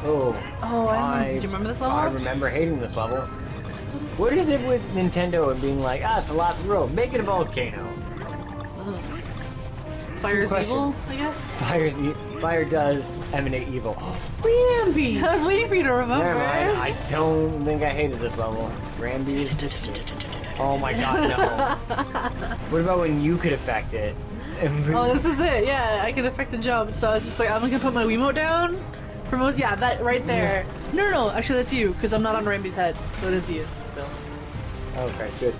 Oh. Oh, do you remember this level? I remember hating this level. What is it with Nintendo and being like, it's the last world, make it a volcano? Fire's evil, I guess? Fire does emanate evil. Rambi! I was waiting for you to remember. Never mind, I don't think I hated this level. Rambi. Oh my god, no. What about when you could affect it? Oh, this is it, yeah, I can affect the jump, so it's just like, I'm gonna put my Wiimote down. Promote, yeah, that right there. No, actually that's you, because I'm not on Rambi's head, so it is you, so. Okay, good.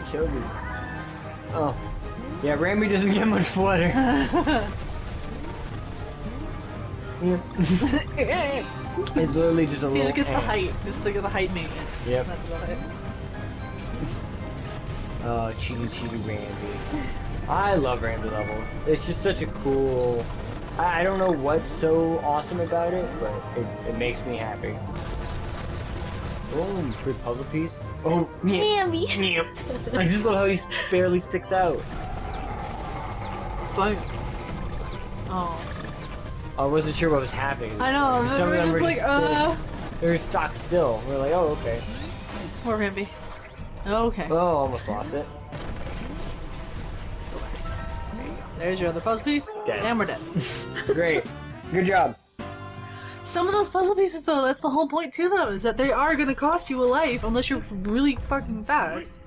Killed you. Oh. Yeah, Rambi doesn't get much flutter. It's literally just a little. He just gets the height. Just think of the height maintenance. Yep. That's about it. Oh, cheaty Rambi. I love Rambi levels. It's just such a cool. I don't know what's so awesome about it, but it makes me happy. Oh, quick puzzle piece. Oh, Rambi. I just love how he barely sticks out. But oh. I wasn't sure what was happening. I know. Some of them just were like, just they were stock still. We're like, oh, okay. Poor Rambi. Okay. Oh, almost lost it. There's your other puzzle piece. Dead. And we're dead. Great. Good job. Some of those puzzle pieces, though, that's the whole point to them, is that they are going to cost you a life unless you're really fucking fast.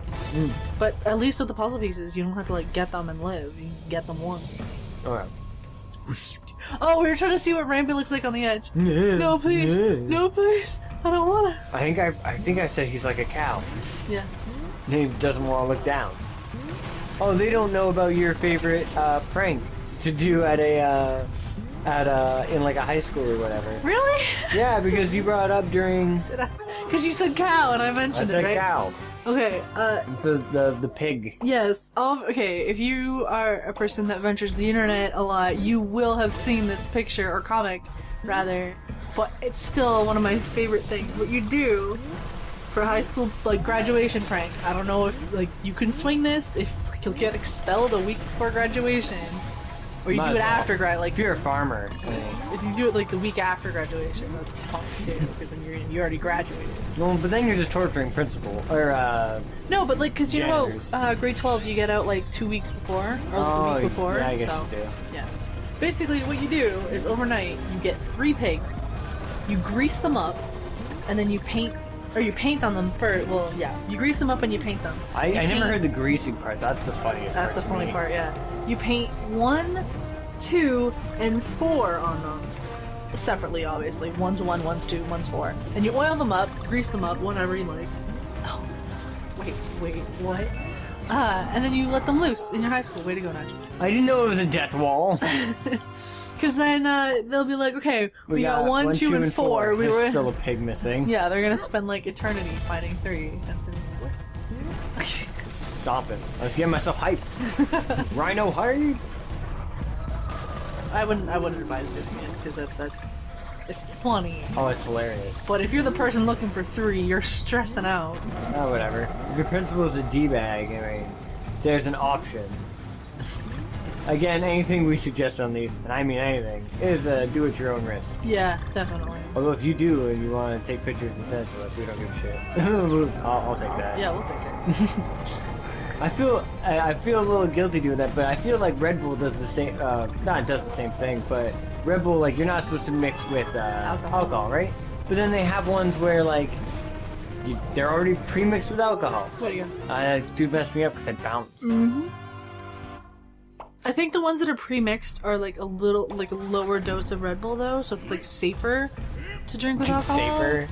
But at least with the puzzle pieces, you don't have to, like, get them and live. You just get them once. Alright. Oh, we were trying to see what Rambi looks like on the edge. No, please. No, please. I don't want to. I think I said he's like a cow. Yeah. He doesn't want to look down. Oh, they don't know about your favorite prank to do at a in like a high school or whatever. Really? Yeah, because you brought it up during. Because you said cow and I mentioned I said it, right? cow. Okay. The pig. Yes. Okay. If you are a person that ventures the internet a lot, you will have seen this picture or comic, rather. But it's still one of my favorite things. What you do for a high school like graduation prank. I don't know if like you can swing this. If like, you'll get expelled a week before graduation, or you do it after grad. Like if you're a farmer. if you do it like the week after graduation, that's fun too, because then you already graduated. No, but then you're just torturing principal or No, but like because you know janitors. grade 12 you get out like 2 weeks before or the week before. Yeah, I guess so you do. yeah. Basically, what you do is overnight you get 3 pigs, you grease them up, and then you paint. Or you paint on them first. Well, yeah. You grease them up and you paint them. I never heard the greasing part. That's the funniest part. That's the funny to me. part, yeah. You paint 1, 2, and 4 on them. Separately, obviously. One's 1, one's 2, one's 4. And you oil them up, grease them up, whatever you like. Oh. Wait, what? And then you let them loose in your high school. Way to go, Nigel. I didn't know it was a death wall. Because then they'll be like, okay, we got 1, 2, and 4. We There's were still a pig missing. Yeah, they're gonna spend like eternity fighting 3. And so, Stop it. I was getting myself hyped. Rhino hype. I wouldn't advise doing it because it's funny. Oh, it's hilarious. But if you're the person looking for 3, you're stressing out. Oh, whatever. If your principal is a D-bag, I mean, there's an option. Again, anything we suggest on these, and I mean anything, is do at your own risk. Yeah, definitely. Although if you do and you want to take pictures and send it to us, we don't give a shit. I'll take that. Yeah, we'll take it. I feel a little guilty doing that, but I feel like Red Bull does the same. Not does the same thing, but Red Bull, like, you're not supposed to mix with alcohol, right? But then they have ones where like they're already pre-mixed with alcohol. What do you? Dude messed me up because I bounced. I think the ones that are pre-mixed are like a lower dose of Red Bull though, so it's like safer to drink with alcohol. Safer.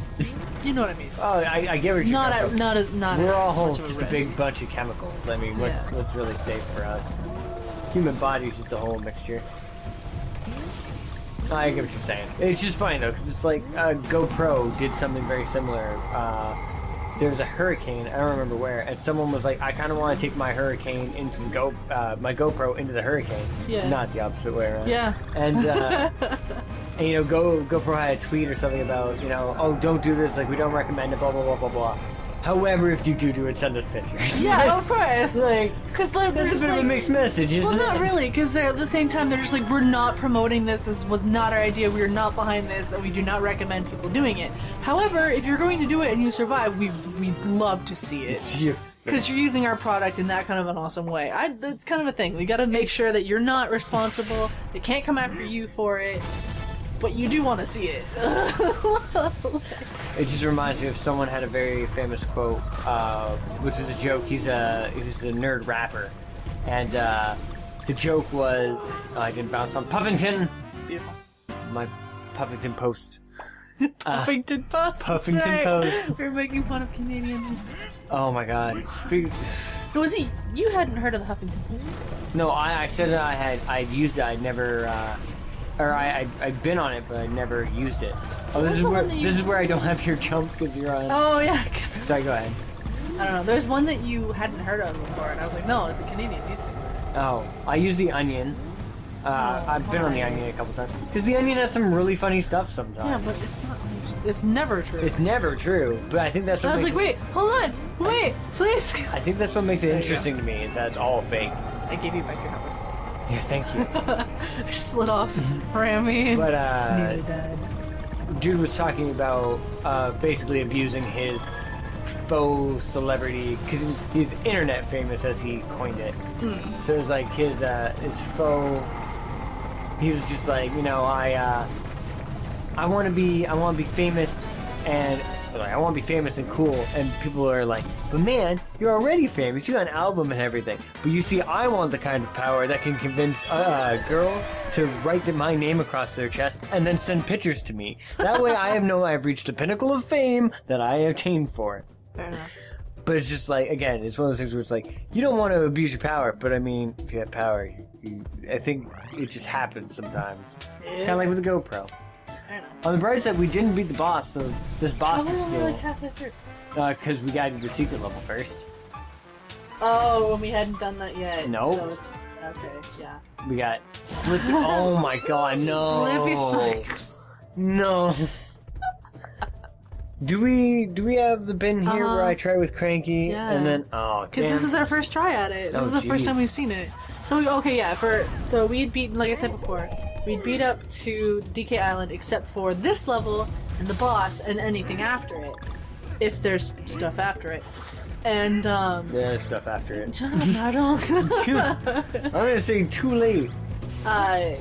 You know what I mean? Oh, I get what you're Not We're all much of just a a risk. big bunch of chemicals. I mean, what's really safe for us? Human body's just a whole mixture. I get what you're saying. It's just funny though, because it's like GoPro did something very similar. There was a hurricane, I don't remember where, and someone was like, I kind of want to take my hurricane into the my GoPro into the hurricane. Yeah. Not the opposite way around. Yeah. And, and GoPro had a tweet or something about, oh, don't do this, like, we don't recommend it, blah, blah, blah, blah, blah. However, if you do it, send us pictures. Yeah, of course. Like, Because they're that's a just bit of a mixed message, isn't well, it? not really, because they're at the same time they're just like, we're not promoting this. This was not our idea. We are not behind this, and we do not recommend people doing it. However, if you're going to do it and you survive, we'd love to see it. Yeah. Because you're using our product in that kind of an awesome way. That's kind of a thing. We got to make sure that you're not responsible. They can't come after you for it, but you do want to see it. It just reminds me of someone had a very famous quote, which is a joke. He's a nerd rapper, and the joke was, I didn't bounce on Puffington. Beautiful. My Puffington Post. Puffington Post. Puffington right. Post. We're making fun of Canadians. Oh my God. No, was it? You hadn't heard of the Huffington Post before? No, I said that I'd used it. I'd never, or I'd been on it, but I never used it. Oh, this is where I don't have your jump because you're on. Oh yeah. Sorry, go ahead. I don't know. There's one that you hadn't heard of before, and I was like, no, it's a Canadian music. Oh, I use the Onion. I've been on the Onion a couple times because the Onion has some really funny stuff sometimes. Yeah, but it's not. It's never true. It's never true, but I think that's what I was like, wait, hold on, wait, please. I think that's what makes it There you interesting to me, is that it's all fake. I gave you back your helmet. Yeah, thank you. I slid off, ran me. But nearly died. dude was talking about basically abusing his faux celebrity, because he's internet famous, as he coined it. So it was like his faux. He was just like, you know, I want to be famous, and like, I want to be famous and cool, and people are like, but man, you're already famous, you got an album and everything. But you see, I want the kind of power that can convince girls to write my name across their chest and then send pictures to me. That way I know I've reached the pinnacle of fame that I attained for. Fair enough. But it's just like, again, it's one of those things where it's like, you don't want to abuse your power, but I mean, if you have power, I think it just happens sometimes. Yeah. Kind of like with the GoPro. I know. On the bright side, we didn't beat the boss, so this boss is Only still... like halfway through. Because we gotta do the secret level first. Oh, and we hadn't done that yet. Nope. So it's okay. Yeah. We got Slippy... Oh my god, no! Slippy Spikes. No! Do we have the bin here where I try with Cranky, Yeah. and then... Oh, Because damn. this is our first try at it. This Oh, is the first jeez. time we've seen it. So so we had beaten, like I said before, we'd beat up to the DK Island except for this level and the boss and anything after it, if there's stuff after it. And There's stuff after it. shut up, Nigel. I'm gonna say too late.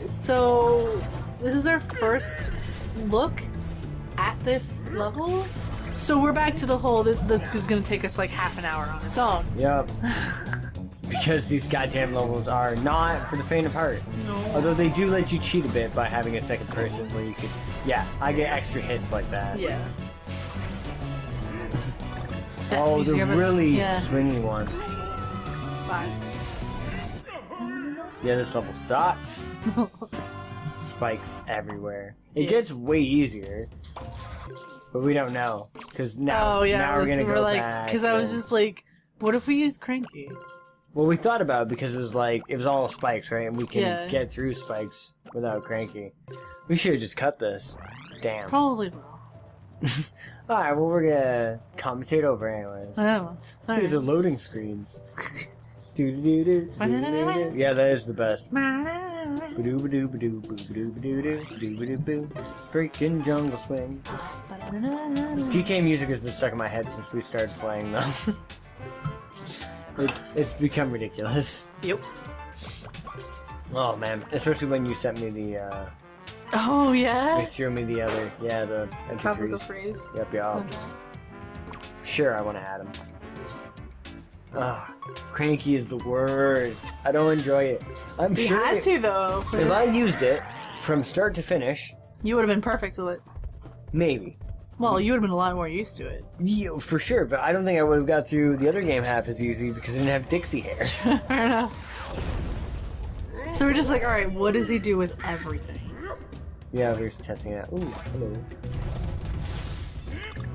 So this is our first look at this level. So we're back to the whole. This is gonna take us like half an hour on its own. Yep. Because these goddamn levels are not for the faint of heart. No. Although they do let you cheat a bit by having a second person where you could... Yeah, I get extra hits like that. Yeah. Oh, the really yeah. swingy one. Fine. Yeah, this level sucks. Spikes everywhere. It gets way easier. But we don't know. Because now, Oh yeah, now we're gonna go like, back. because I was and- just like, what if we use Cranky? Well, we thought about it because it was like, it was all spikes, right? And we can Yeah. get through spikes without Cranky. We should have just cut this. Damn. Probably will. Alright, well, we're gonna commentate over anyways. Oh, These are loading screens. Do-do-do-do-do-do-do. Yeah, that is the best. Ba-doo-ba-doo-ba-doo-ba-doo-ba-doo-ba-doo. Freaking jungle swing. DK music has been stuck in my head since we started playing, though. It's become ridiculous. Yep. Oh man, especially when you sent me the Oh they yeah. threw me the other, the Tropical MP3s. phrase. Yep, yeah. Sure, I want to add them. Cranky is the worst. I don't enjoy it. I'm We sure had to though. if I used it from start to finish, You would have been perfect with it. maybe. Well, you would have been a lot more used to it. Yeah, for sure, but I don't think I would have got through the other game half as easy because I didn't have Dixie hair. Fair enough. So we're just like, all right, what does he do with everything? Yeah, we're just testing it out. Ooh, hello.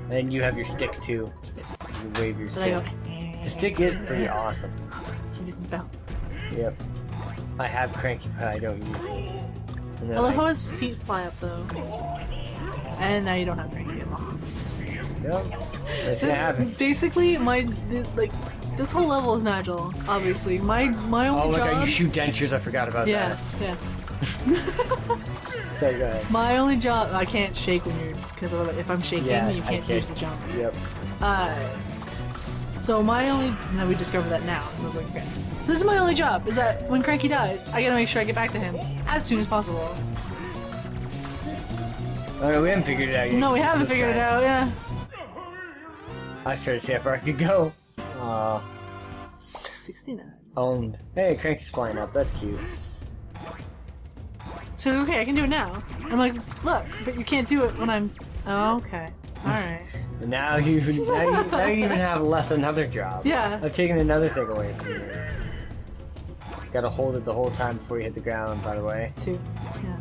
And you have your stick too. Yes. You wave your But I stick. go. The stick is pretty awesome. He didn't bounce. Yep. I have Cranky, but I don't use it. And I then love how his feet fly up though. And now you don't have Cranky at all. Yep. It's gonna happen. Basically, this whole level is Nigel, obviously. My Oh only my job... god, you shoot dentures, I forgot about Yeah, that. yeah. Sorry, go ahead. My only job... I can't shake when you're... Because if I'm shaking, Yeah, you I can't use the jump. Yep. So my only... Now we discovered that now. I was like, okay. This is my only job, is that when Cranky dies, I gotta make sure I get back to him as soon as possible. Oh no, we haven't figured it out yet. No, we haven't figured it out, yeah. I was trying to see how far I could go. 69. Owned. Hey, Cranky's flying up. That's cute. So, okay, I can do it now. I'm like, look, but you can't do it when I'm... Oh, okay. Alright. And now you even have less another job. Yeah. I've taken another thing away from you. Gotta hold it the whole time before you hit the ground, by the way. 2. Yeah.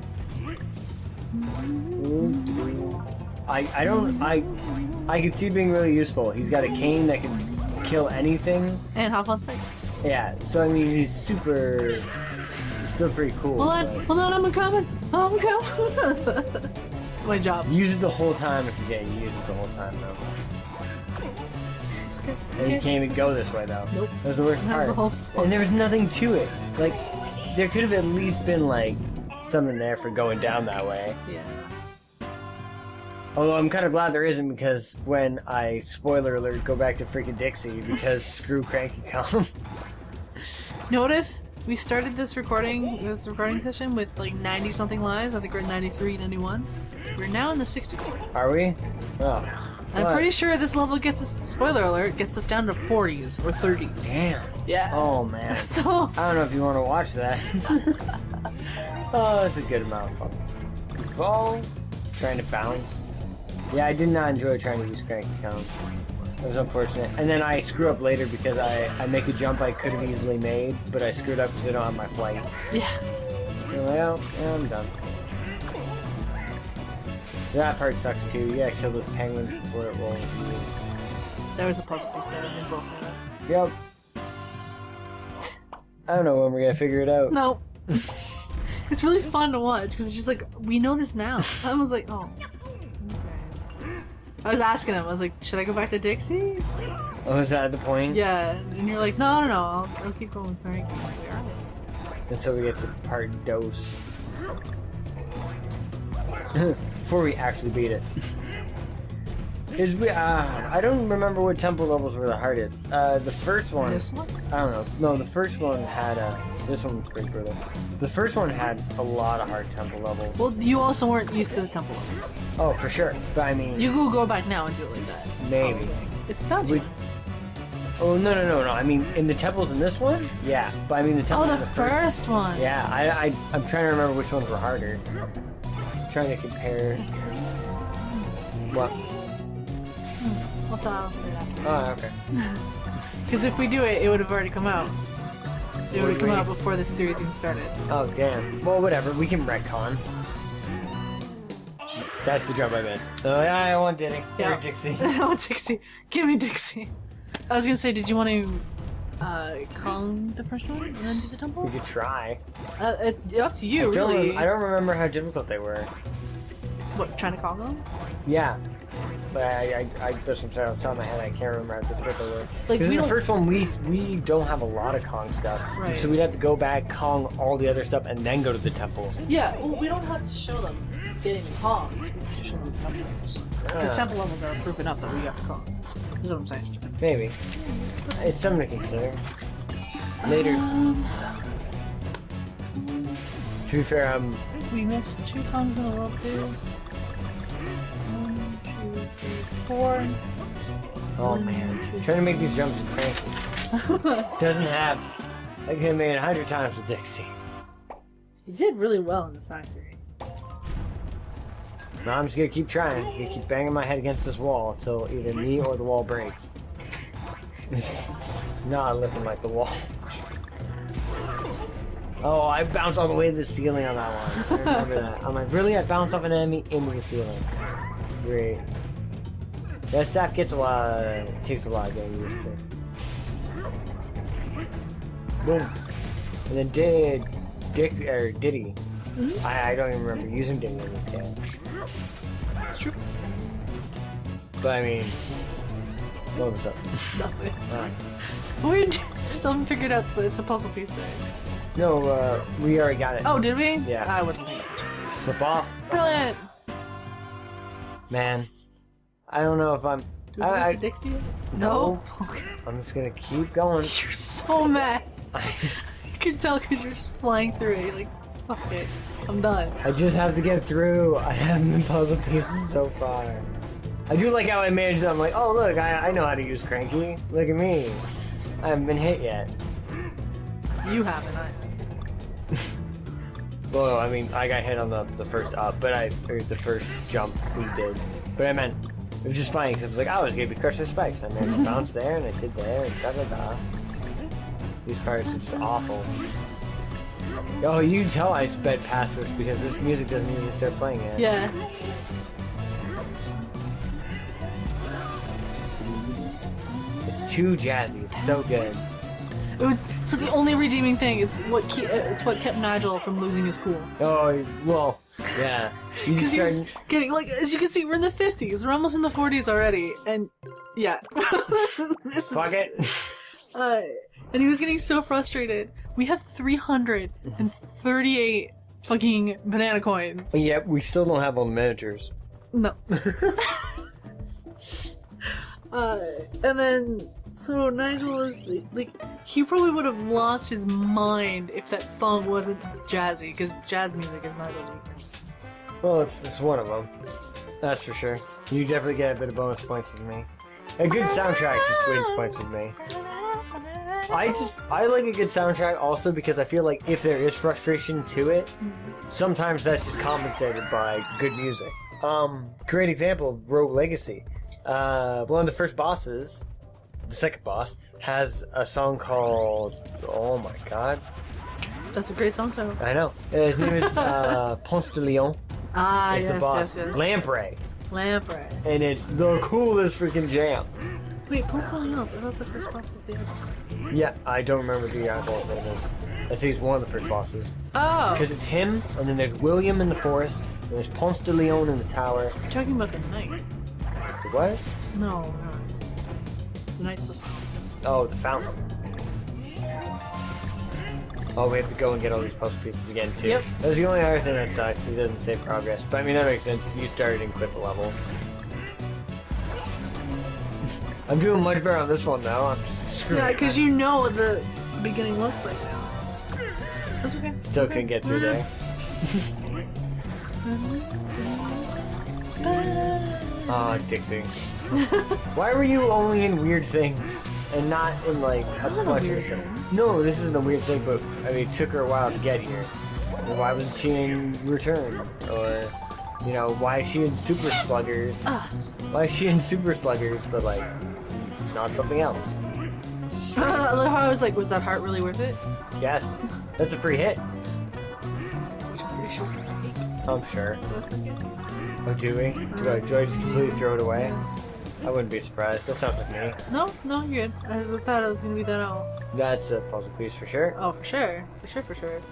I could see it being really useful. He's got a cane that can kill anything. And hop on spikes. Yeah, so I mean, he's still pretty cool. Hold on, I'm coming. I'm coming. It's my job. Use it the whole time if you get use it the whole time, though. It's okay. And you can't even go this way, though. Nope. That was the worst That's part. the whole And there was nothing to it. Like, there could have at least been, like, something there for going down that way. Yeah. Although I'm kind of glad there isn't, because when I, spoiler alert, go back to freaking Dixie, because screw Cranky Kong. Notice we started this recording session with like 90 something lives. I think we're at 93, 91. We're now in the 60s. Are we? Oh. I'm pretty sure this level gets us, spoiler alert, gets us down to 40s or 30s. Damn. Yeah. Oh, man. So... I don't know if you want to watch that. Oh, that's a good amount of fun. Fall. Trying to bounce. Yeah, I did not enjoy trying to use Cranky Kong. It was unfortunate. And then I screw up later because I make a jump I could have easily made, but I screwed up because I don't have my flight. Yeah. Well, yeah, I'm done. That part sucks too. You gotta kill those penguins before it rolls. There was a puzzle piece there in both of them. Yep. I don't know when we're gonna figure it out. No. It's really fun to watch because it's just like, we know this now. I was like, oh. Okay. I was asking him, I was like, should I go back to Dixie? Oh, is that the point? Yeah, and you're like, no, I'll keep going with Frankie. I'm like, alright. Until we get to part dose. Before we actually beat it. I don't remember what temple levels were the hardest. The first one... This one? I don't know. No, the first one had this one was pretty brutal. The first one had a lot of hard temple levels. Well, you also weren't used to the temple levels. Oh, for sure. But I mean... You could go back now and do it like that. Maybe. It's the bouncy one. Oh, no. I mean, in the temples in this one? Yeah. But I mean the temples Oh, in the first one! Yeah, I'm trying to remember which ones were harder. I'm trying to compare... What? What the hell say that? Oh, okay. Because if we do it, it would have already come out. It would have come Would we? out before this series even started. Oh, damn. Well, whatever. We can retcon. That's the jump I missed. Oh, yeah, I want Diddy. Yeah. Or Dixie. I want Dixie. Give me Dixie. I was gonna say, did you want to Kong the first one and then do the temple? We could try. It's up to you, really. I don't remember how difficult they were. What, trying to Kong them? Yeah. But I just, I'm sorry, off the top of my head, I can't remember how difficult they were. Like, Because we in the don't- first one, we don't have a lot of Kong stuff. Right. So we'd have to go back, Kong all the other stuff, and then go to the temples. Yeah, well, we don't have to show them getting Kongs. We have to show them the temple levels. Because Ah. temple levels are proof enough that we have to Kong. That's what I'm saying. Maybe. It's something to consider. Later. To be fair, We missed 2 Kongs in a row, too. 1, 2, 3, 4. oh man. Trying to make these jumps cranky. Doesn't happen. I could have made it 100 times with Dixie. You did really well in the factory. No, I'm just gonna keep trying. I'm gonna keep banging my head against this wall until either me or the wall breaks. It's not looking like the wall. Oh, I bounced all the way to the ceiling on that one. I remember that. I'm like, really? I bounced off an enemy into the ceiling. Great. That staff gets takes a lot of getting used to. Boom. And then Diddy. Mm-hmm. I don't even remember using Diddy in this game. That's true. But I mean, what was up? Nothing. Alright. We still haven't figured out that it's a puzzle piece thing. No, we already got it. Oh, did we? Yeah. I wasn't paying attention. Slip off. Brilliant! Man, I don't know if I'm... Do we go to Dixie yet? No? Okay. I'm just gonna keep going. You're so mad. You can tell because you're just flying through it. You're like, fuck it. I'm done. I just have to get through. I have the puzzle pieces so far. I do like how I managed it. I'm like, oh look, I know how to use Cranky. Look at me. I haven't been hit yet. You haven't, I Well, I mean, I got hit on the first up, or the first jump we did. But I meant, it was just funny because it was like, I was gonna be crushed with spikes. I managed to bounce there, and I did there, and da da da. These parts are just awful. Oh, you can tell I sped past this because this music doesn't usually start playing yet. Yeah. It's too jazzy. It's so good. It was so the only redeeming thing is it's what kept Nigel from losing his cool. Oh, well, yeah. You just Because he was started... getting like, as you can see, we're in the 50s. We're almost in the 40s already, and yeah. This is, Fuck it. and he was getting so frustrated. We have 338 fucking banana coins. Yeah, we still don't have all the miniatures. No. And then, so Nigel is, like, he probably would have lost his mind if that song wasn't jazzy, because jazz music is Nigel's weakness. Well, it's one of them. That's for sure. You definitely get a bit of bonus points with me. A good soundtrack just wins points with me. I like a good soundtrack also because I feel like if there is frustration to it, sometimes that's just compensated by good music. Great example of Rogue Legacy. One of the first bosses, the second boss, has a song called, oh my god. That's a great song title. I know. His name is Ponce de Leon. Ah, Is yes, the boss. yes, yes. Lamprey. Lamprey. And it's the coolest freaking jam. Wait, plus something else. I thought the first boss was the eyeball. Yeah, I don't remember the eyeballs name is. I say he's one of the first bosses. Oh! Because it's him, and then there's William in the forest, and there's Ponce de Leon in the tower. You're talking about the knight. The what? No, no. The knight's the Oh, the fountain. Oh, we have to go and get all these puzzle pieces again, too. Yep. That's the only other thing that sucks. It doesn't save progress. But, I mean, that makes sense. You started and quit the level. I'm doing much better on this one, though. I'm just screwing Yeah, it. because you know what the beginning looks like now. That's okay. Still Okay. couldn't get through there. Oh, Dixie. Why were you only in weird things and not in like a This isn't a bunch weird of thing. No, this isn't a weird thing, but I mean, it took her a while to get here. Or why wasn't she in Returns? Or, you know, why is she in Super Sluggers? Ah. Why is she in Super Sluggers, but like, not something else? I love how I was like, was that heart really worth it? Yes, that's a free hit. Which I'm pretty sure we can take. I'm sure. Let's look at it. Oh, do we? Do I just completely throw it away? I wouldn't be surprised. That sounds like me. No, no, you're good. I thought it was gonna be that all. That's a puzzle piece for sure. Oh, for sure. For sure, for sure.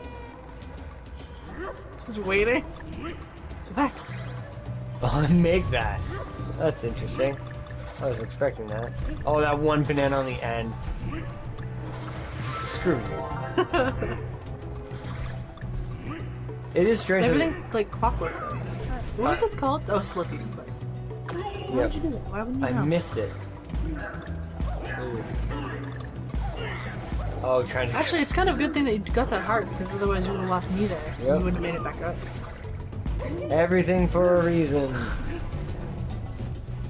Just waiting. Go back. Oh, make that. That's interesting. I was expecting that. Oh, that one banana on the end. Screw you. It is strange. Everything's like clockwork. What was this called? Oh, Slippy Slips. Why Yep. would you do that? Why wouldn't you I know? missed it. Ooh. Oh, trying to... Actually, it's kind of a good thing that you got that heart, because otherwise you would have lost me there. Yep. You wouldn't have made it back up. Everything for a reason.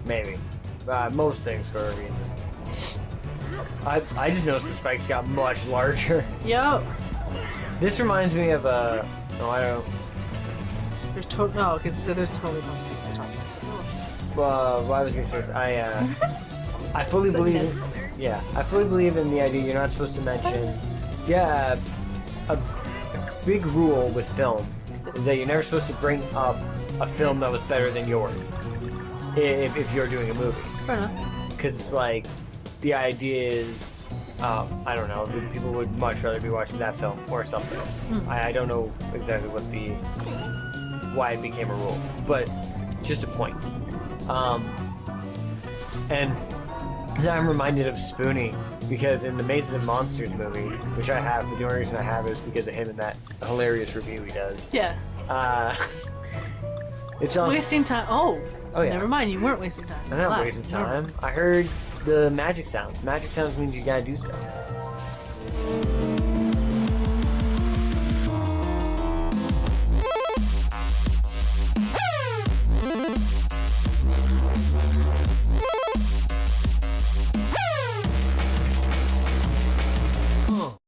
Maybe. Most things for a reason. I just noticed the spikes got much larger. Yo! This reminds me of a... No, I don't... There's no, because there's totally puzzle pieces to talk about. Well, I was gonna say this. I fully believe in, yeah, I fully believe in the idea you're not supposed to mention, yeah, a big rule with film is that you're never supposed to bring up a film that was better than yours if you're doing a movie. Fair enough. Because it's like, the idea is, I don't know, people would much rather be watching that film or something. I don't know exactly why it became a rule, but it's just a point. And now I'm reminded of Spoonie because in the Mazes and Monsters movie, which I have, but the only reason I have is because of him and that hilarious review he does. Yeah. It's on. Wasting time. Oh, Oh, yeah. Never mind, you weren't wasting time. I'm not Relax. wasting time. I heard the magic sounds. Magic sounds means you gotta do stuff.